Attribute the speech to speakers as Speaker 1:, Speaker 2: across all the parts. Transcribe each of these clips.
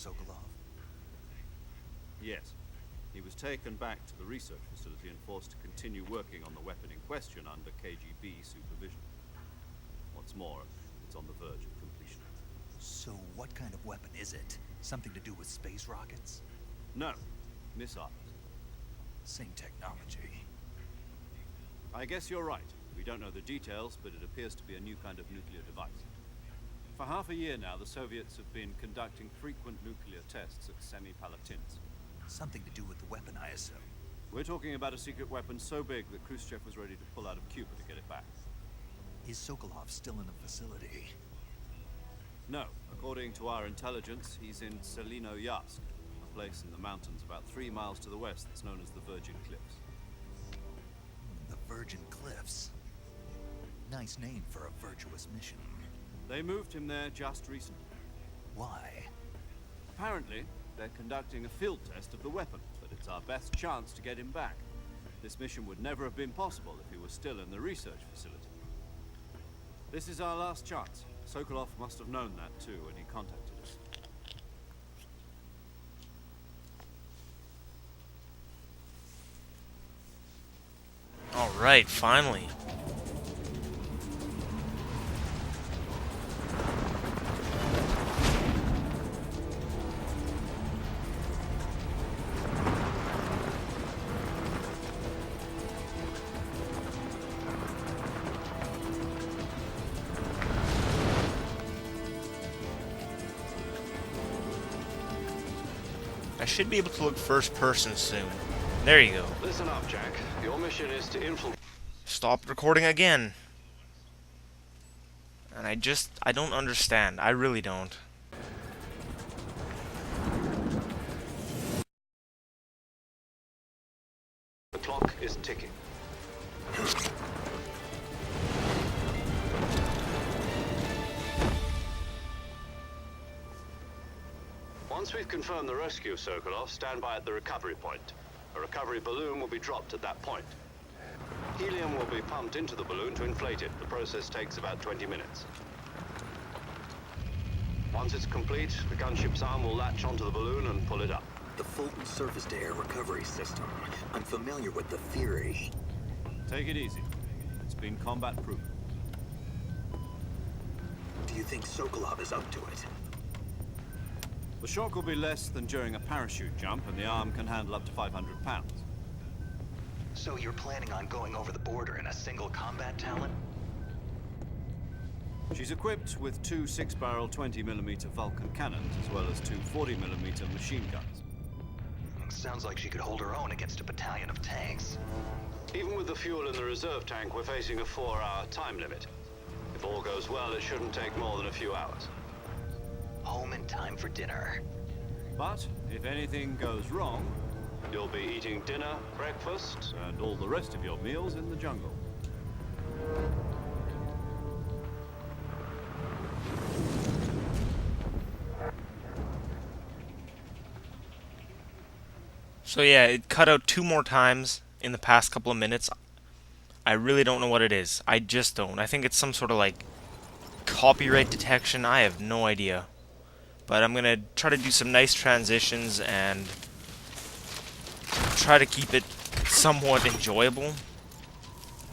Speaker 1: Sokolov?
Speaker 2: Yes. He was taken back to the research facility and forced to continue working on the weapon in question under KGB supervision. What's more, it's on the verge of completion.
Speaker 1: So what kind of weapon is it? Something to do with space rockets?
Speaker 2: No. Missiles.
Speaker 1: Same technology.
Speaker 2: I guess you're right. We don't know the details, but it appears to be a new kind of nuclear device. For half a year now, the Soviets have been conducting frequent nuclear tests at Semipalatinsk.
Speaker 1: Something to do with the weapon, I assume.
Speaker 2: We're talking about a secret weapon so big that Khrushchev was ready to pull out of Cuba to get it back.
Speaker 1: Is Sokolov still in the facility?
Speaker 2: No. According to our intelligence, he's in Selino-Yarsk, a place in the mountains about 3 miles to the west that's known as the Virgin Cliffs.
Speaker 1: The Virgin Cliffs? Nice name for a virtuous mission.
Speaker 2: They moved him there just recently.
Speaker 1: Why?
Speaker 2: Apparently, they're conducting a field test of the weapon, but it's our best chance to get him back. This mission would never have been possible if he was still in the research facility. This is our last chance. Sokolov must have known that too when he contacted us.
Speaker 3: All right, finally. I should be able to look first person soon. There you go.
Speaker 4: Listen up, Jack. Your mission is to infiltrate.
Speaker 3: Stop recording again. And I don't understand. I really don't.
Speaker 4: The clock is ticking. Once we've confirmed the rescue of Sokolov, stand by at the recovery point. A recovery balloon will be dropped at that point. Helium will be pumped into the balloon to inflate it. The process takes about 20 minutes. Once it's complete, the gunship's arm will latch onto the balloon and pull it up.
Speaker 1: The Fulton surface-to-air recovery system. I'm familiar with the theory.
Speaker 2: Take it easy. It's been combat-proof.
Speaker 1: Do you think Sokolov is up to it?
Speaker 2: The shock will be less than during a parachute jump, and the arm can handle up to 500 pounds.
Speaker 1: So you're planning on going over the border in a single combat talent?
Speaker 2: She's equipped with 2 6-barrel 20mm Vulcan cannons, as well as 2 40mm machine guns.
Speaker 1: Sounds like she could hold her own against a battalion of tanks.
Speaker 4: Even with the fuel in the reserve tank, we're facing a 4-hour time limit. If all goes well, it shouldn't take more than a few hours.
Speaker 1: Home in time for dinner.
Speaker 2: But if anything goes wrong,
Speaker 4: You'll be eating dinner, breakfast,
Speaker 2: and all the rest of your meals in the jungle.
Speaker 3: So yeah, it cut out 2 more times in the past couple of minutes. I really don't know what it is. I just don't. I think it's some sort of like copyright detection. I have no idea. But I'm gonna try to do some nice transitions and try to keep it somewhat enjoyable.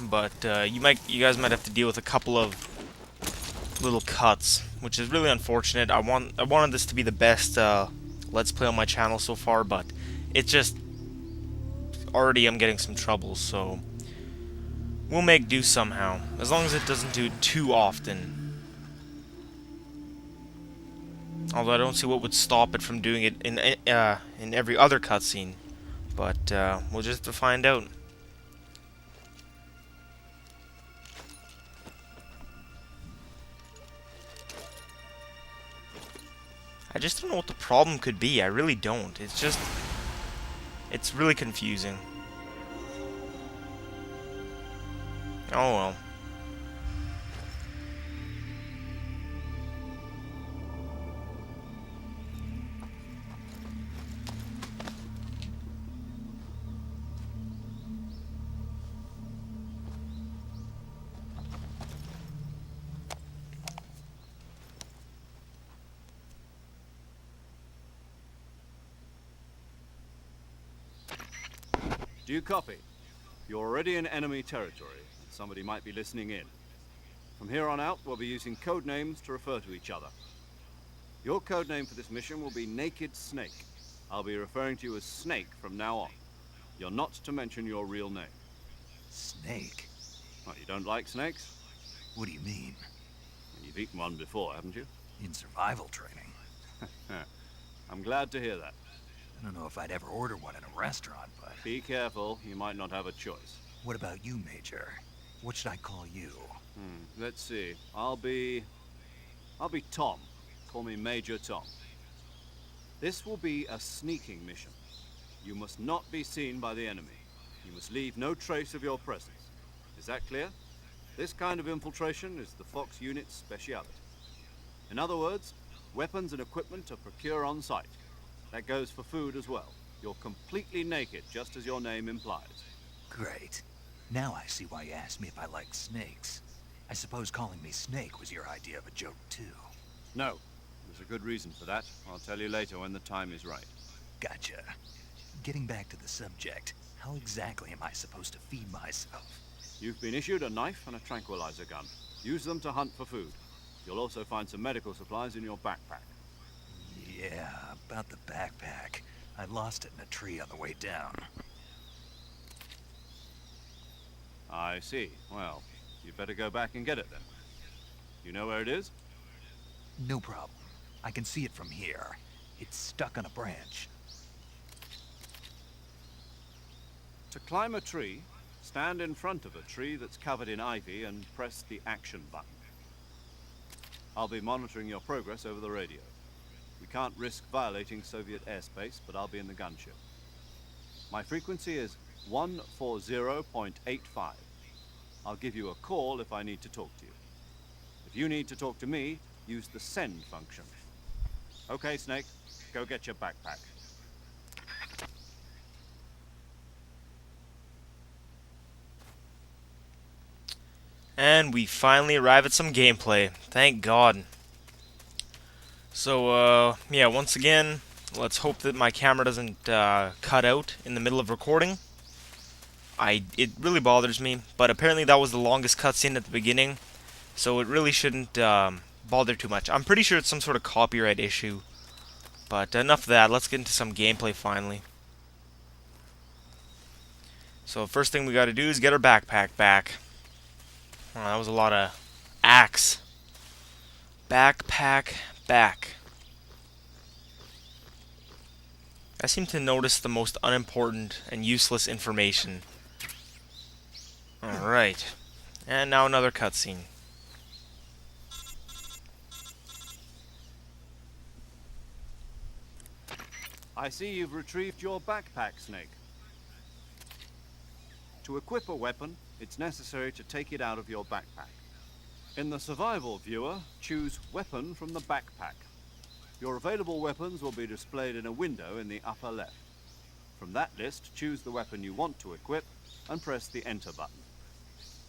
Speaker 3: But you guys might have to deal with a couple of little cuts, which is really unfortunate. I wanted this to be the best Let's Play on my channel so far, but it's just already I'm getting some trouble, so we'll make do somehow, as long as it doesn't do it too often. Although I don't see what would stop it from doing it in every other cutscene, but we'll just have to find out. I just don't know what the problem could be. I really don't. It's really confusing. Oh well.
Speaker 2: Do you copy? You're already in enemy territory, and somebody might be listening in. From here on out, we'll be using code names to refer to each other. Your code name for this mission will be Naked Snake. I'll be referring to you as Snake from now on. You're not to mention your real name.
Speaker 1: Snake?
Speaker 2: What, you don't like snakes?
Speaker 1: What do you mean?
Speaker 2: You've eaten one before, haven't you?
Speaker 1: In survival training?
Speaker 2: I'm glad to hear that.
Speaker 1: I don't know if I'd ever order one in a restaurant, but...
Speaker 2: Be careful, you might not have a choice.
Speaker 1: What about you, Major? What should I call you?
Speaker 2: Let's see. I'll be Tom. Call me Major Tom. This will be a sneaking mission. You must not be seen by the enemy. You must leave no trace of your presence. Is that clear? This kind of infiltration is the Fox unit's speciality. In other words, weapons and equipment are procured on site. That goes for food as well. You're completely naked, just as your name implies.
Speaker 1: Great. Now I see why you asked me if I like snakes. I suppose calling me Snake was your idea of a joke, too.
Speaker 2: No. There's a good reason for that. I'll tell you later when the time is right.
Speaker 1: Gotcha. Getting back to the subject, how exactly am I supposed to feed myself?
Speaker 2: You've been issued a knife and a tranquilizer gun. Use them to hunt for food. You'll also find some medical supplies in your backpack.
Speaker 1: Yeah, about the backpack. I lost it in a tree on the way down.
Speaker 2: I see. Well, you'd better go back and get it then. You know where it is?
Speaker 1: No problem. I can see it from here. It's stuck on a branch.
Speaker 2: To climb a tree, stand in front of a tree that's covered in ivy and press the action button. I'll be monitoring your progress over the radio. We can't risk violating Soviet airspace, but I'll be in the gunship. My frequency is 140.85. I'll give you a call if I need to talk to you. If you need to talk to me, use the send function. Okay, Snake, go get your backpack.
Speaker 3: And we finally arrive at some gameplay. Thank God. So, yeah, once again, let's hope that my camera doesn't cut out in the middle of recording. It really bothers me, but apparently that was the longest cutscene at the beginning, so it really shouldn't bother too much. I'm pretty sure it's some sort of copyright issue, but enough of that. Let's get into some gameplay finally. So first thing we got to do is get our backpack back. Oh, that was a lot of axe. Backpack back. I seem to notice the most unimportant and useless information. Alright. And now another cutscene.
Speaker 2: I see you've retrieved your backpack, Snake. To equip a weapon, it's necessary to take it out of your backpack. In the survival viewer, choose Weapon from the backpack. Your available weapons will be displayed in a window in the upper left. From that list, choose the weapon you want to equip and press the Enter button.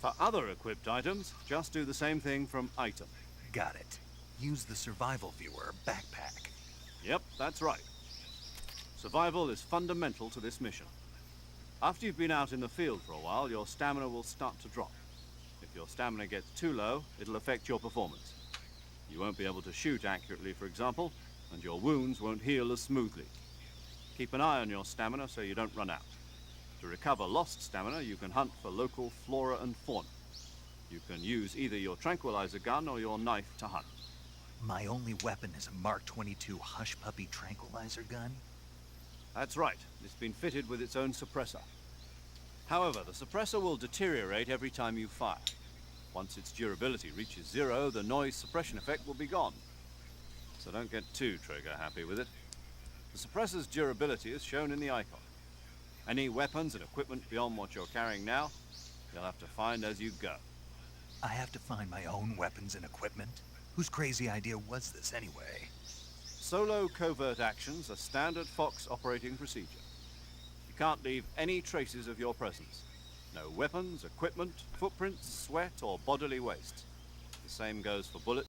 Speaker 2: For other equipped items, just do the same thing from Item.
Speaker 1: Got it. Use the survival viewer backpack.
Speaker 2: Yep, that's right. Survival is fundamental to this mission. After you've been out in the field for a while, your stamina will start to drop. If your stamina gets too low, it'll affect your performance. You won't be able to shoot accurately, for example, and your wounds won't heal as smoothly. Keep an eye on your stamina so you don't run out. To recover lost stamina, you can hunt for local flora and fauna. You can use either your tranquilizer gun or your knife to hunt.
Speaker 1: My only weapon is a Mark 22 Hush Puppy tranquilizer gun?
Speaker 2: That's right. It's been fitted with its own suppressor. However, the suppressor will deteriorate every time you fire. Once its durability reaches 0, the noise suppression effect will be gone. So don't get too trigger happy with it. The suppressor's durability is shown in the icon. Any weapons and equipment beyond what you're carrying now, you'll have to find as you go.
Speaker 1: I have to find my own weapons and equipment? Whose crazy idea was this anyway?
Speaker 2: Solo covert actions are standard Fox operating procedure. You can't leave any traces of your presence. No weapons, equipment, footprints, sweat, or bodily waste. The same goes for bullets,